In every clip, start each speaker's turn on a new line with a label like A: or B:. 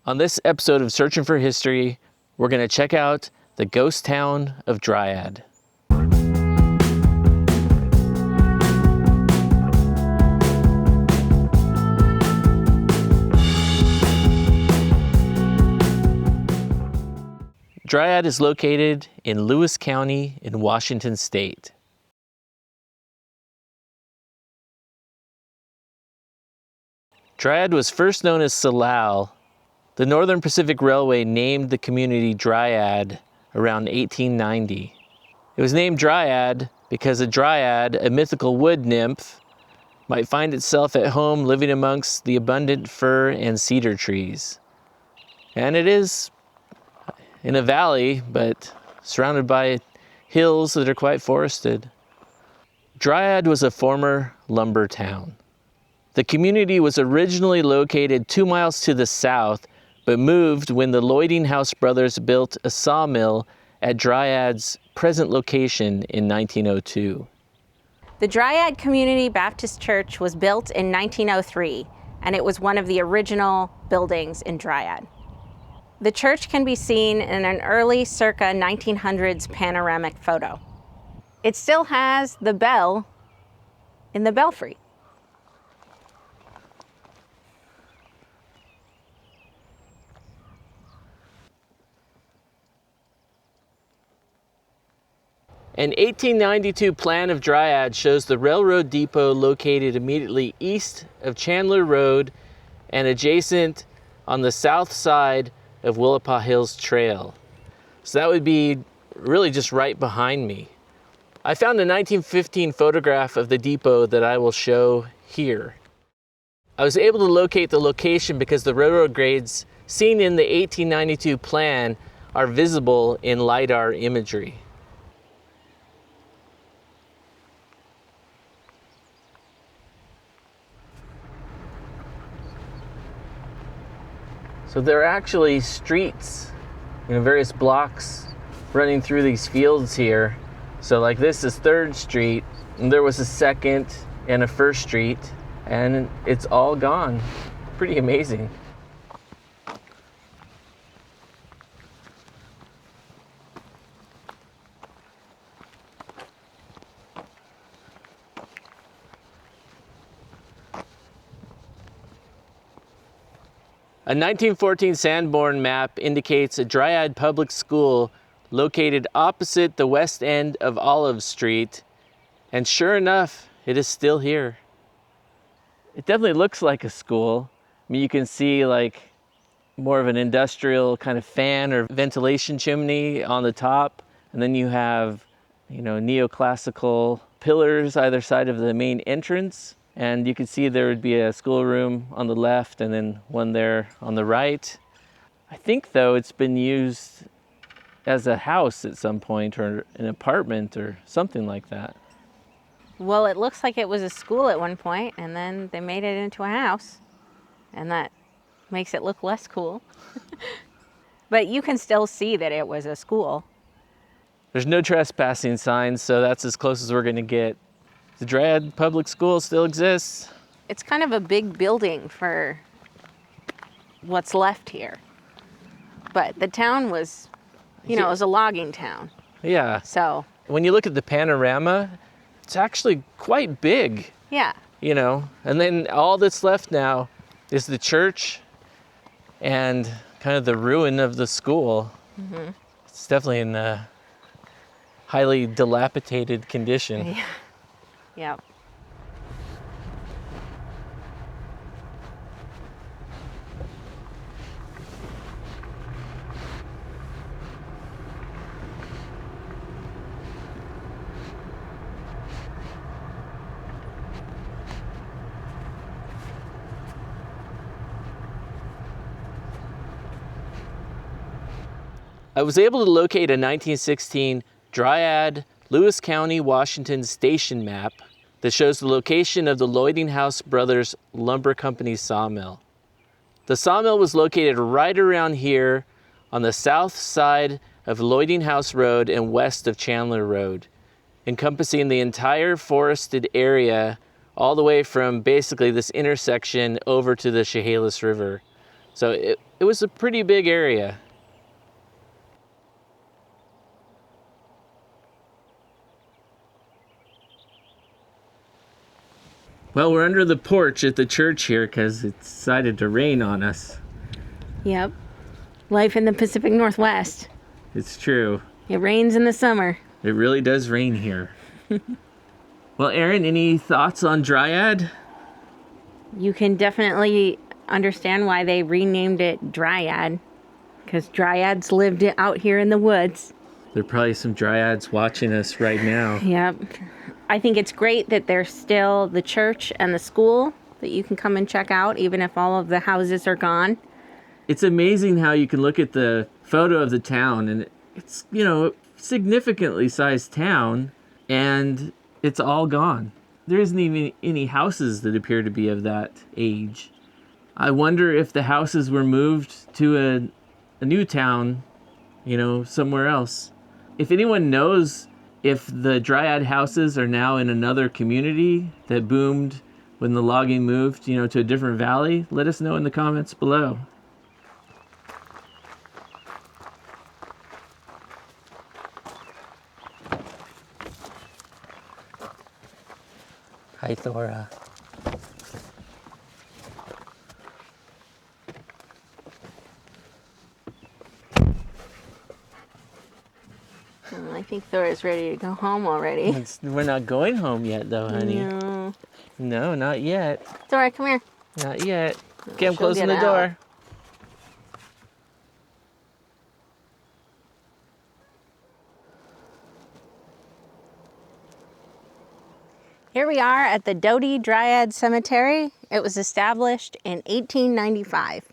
A: On this episode of Searching for History, we're going to check out the ghost town of Dryad. Dryad is located in Lewis County in Washington State. Dryad was first known as Salal. The Northern Pacific Railway named the community Dryad around 1890. It was named Dryad because a dryad, a mythical wood nymph, might find itself at home living amongst the abundant fir and cedar trees. And it is in a valley, but surrounded by hills that are quite forested. Dryad was a former lumber town. The community was originally located 2 miles to the south, but moved when the Loyding-House brothers built a sawmill at Dryad's present location in 1902.
B: The Dryad Community Baptist Church was built in 1903, and it was one of the original buildings in Dryad. The church can be seen in an early circa 1900s panoramic photo. It still has the bell in the belfry.
A: An 1892 plan of Dryad shows the railroad depot located immediately east of Chandler Road and adjacent on the south side of Willapa Hills Trail. So that would be really just right behind me. I found a 1915 photograph of the depot that I will show here. I was able to locate the location because the railroad grades seen in the 1892 plan are visible in LiDAR imagery. So there are actually streets, various blocks running through these fields here. So like this is 3rd Street, and there was a 2nd and a 1st Street, and it's all gone. Pretty amazing. A 1914 Sanborn map indicates a Dryad public school located opposite the west end of Olive Street, and sure enough, it is still here. It definitely looks like a school. I mean, you can see like more of an industrial kind of fan or ventilation chimney on the top, and then you have, neoclassical pillars either side of the main entrance. And you can see there would be a schoolroom on the left and then one there on the right. I think, though, it's been used as a house at some point or an apartment or something like that.
B: Well, it looks like it was a school at one point, and then they made it into a house, and that makes it look less cool. But you can still see that it was a school.
A: There's no trespassing signs, so that's as close as we're going to get. The Dryad Public School still exists.
B: It's kind of a big building for what's left here. But the town was, it was a logging town.
A: Yeah.
B: So
A: when you look at the panorama, it's actually quite big.
B: Yeah.
A: And then all that's left now is the church and kind of the ruin of the school. Mm-hmm. It's definitely in a highly dilapidated condition.
B: Yeah. Yep.
A: I was able to locate a 1916 Dryad, Lewis County, Washington station map that shows the location of the Loyding-House brothers lumber company sawmill. The sawmill was located right around here on the south side of Loyding-House Road and west of Chandler Road, encompassing the entire forested area all the way from basically this intersection over to the Chehalis River. So it was a pretty big area. Well, we're under the porch at the church here because it decided to rain on us.
B: Yep. Life in the Pacific Northwest.
A: It's true.
B: It rains in the summer.
A: It really does rain here. Well, Erin, any thoughts on Dryad?
B: You can definitely understand why they renamed it Dryad, because dryads lived out here in the woods.
A: There are probably some dryads watching us right now.
B: Yep. I think it's great that there's still the church and the school that you can come and check out, even if all of the houses are gone.
A: It's amazing how you can look at the photo of the town, and it's, significantly sized town, and it's all gone. There isn't even any houses that appear to be of that age. I wonder if the houses were moved to a new town, somewhere else. If anyone knows if the Dryad houses are now in another community that boomed when the logging moved, to a different valley, let us know in the comments below. Hi, Thora.
B: I think Thora's ready to go home already.
A: We're not going home yet, though, honey.
B: No.
A: No, not yet.
B: Thora, come here.
A: Not yet. Okay, I'm
B: She'll
A: closing
B: get
A: the door.
B: out. Here we are at the Doty-Dryad Cemetery. It was established in 1895.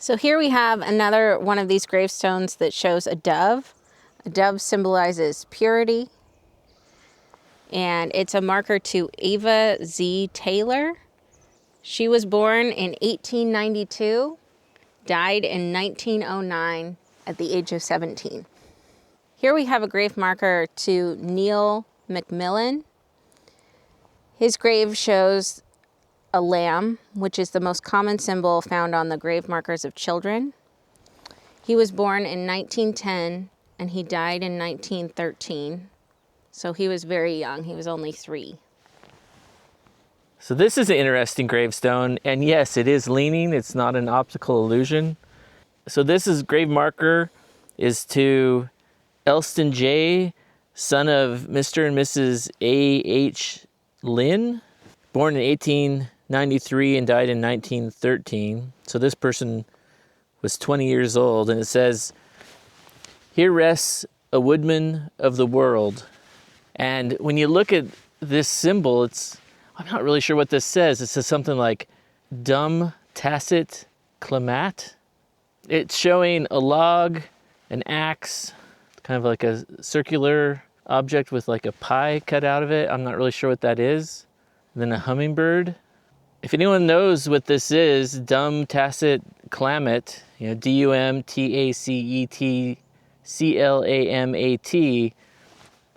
B: So here we have another one of these gravestones that shows a dove. A dove symbolizes purity. And it's a marker to Ava Z. Taylor. She was born in 1892, died in 1909 at the age of 17. Here we have a grave marker to Neil McMillan. His grave shows a lamb, which is the most common symbol found on the grave markers of children. He was born in 1910 and he died in 1913. So he was very young. He was only 3.
A: So this is an interesting gravestone, and yes, it is leaning. It's not an optical illusion. So this grave marker is to Elston J., son of Mr. and Mrs. A.H. Lynn, born in 1893 and died in 1913. So this person was 20 years old, and it says, "Here rests a woodman of the world." And when you look at this symbol, I'm not really sure what this says. It says something like dum tacit clamat. It's showing a log, an axe, kind of like a circular object with like a pie cut out of it. I'm not really sure what that is. And then a hummingbird. If anyone knows what this is, dum tacit clamat, DUMTACET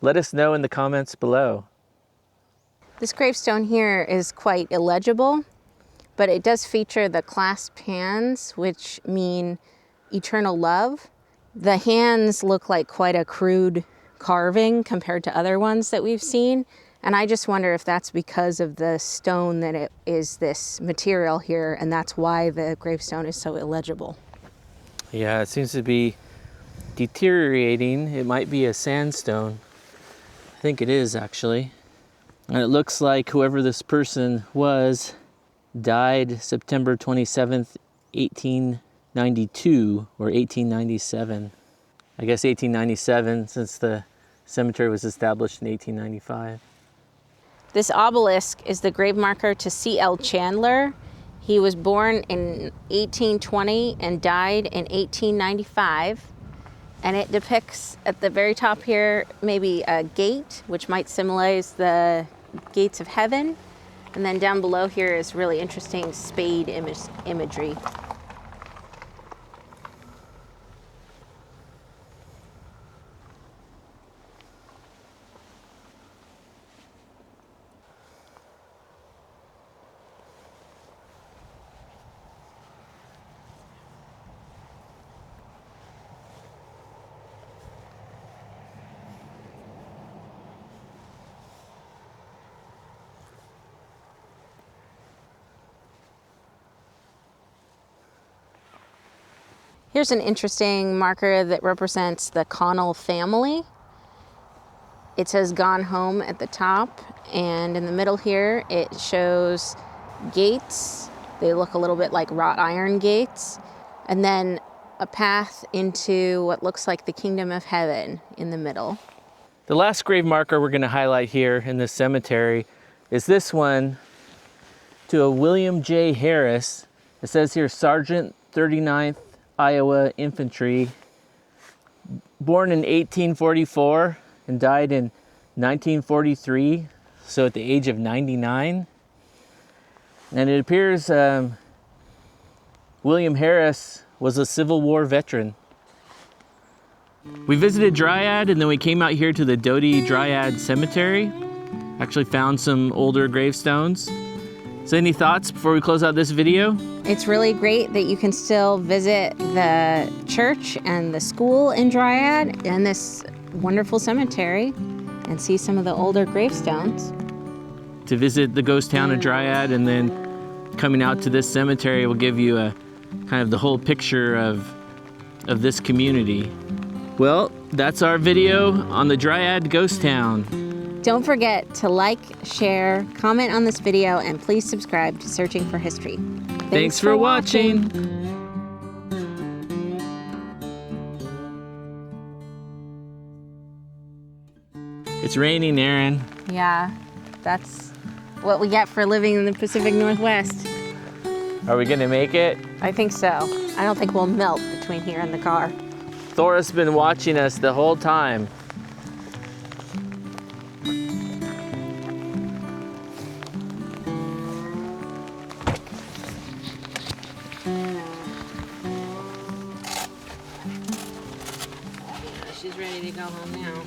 A: let us know in the comments below.
B: This gravestone here is quite illegible, but it does feature the clasped hands, which mean eternal love. The hands look like quite a crude carving compared to other ones that we've seen. And I just wonder if that's because of the stone that it is this material here, and that's why the gravestone is so illegible.
A: Yeah, it seems to be deteriorating. It might be a sandstone. I think it is, actually. And it looks like whoever this person was died September 27th, 1892 or 1897. I guess 1897, since the cemetery was established in 1895.
B: This obelisk is the grave marker to C.L. Chandler. He was born in 1820 and died in 1895. And it depicts at the very top here maybe a gate, which might symbolize the gates of heaven. And then down below here is really interesting spade imagery. Here's an interesting marker that represents the Connell family. It says "Gone Home" at the top, and in the middle here it shows gates. They look a little bit like wrought iron gates, and then a path into what looks like the kingdom of heaven in the middle.
A: The last grave marker we're going to highlight here in this cemetery is this one to a William J. Harris. It says here Sergeant 39th Iowa Infantry, born in 1844 and died in 1943, so at the age of 99. And it appears William Harris was a Civil War veteran. We visited Dryad, and then we came out here to the Doty-Dryad Cemetery. Actually found some older gravestones. So any thoughts before we close out this video?
B: It's really great that you can still visit the church and the school in Dryad and this wonderful cemetery and see some of the older gravestones.
A: To visit the ghost town of Dryad, and then coming out to this cemetery will give you a kind of the whole picture of this community. Well, that's our video on the Dryad Ghost Town.
B: Don't forget to like, share, comment on this video, and please subscribe to Searching for History.
A: Thanks for watching. It's raining, Erin.
B: Yeah, that's what we get for living in the Pacific Northwest.
A: Are we gonna make it?
B: I think so. I don't think we'll melt between here and the car.
A: Thora's been watching us the whole time.
B: She's ready to go home now.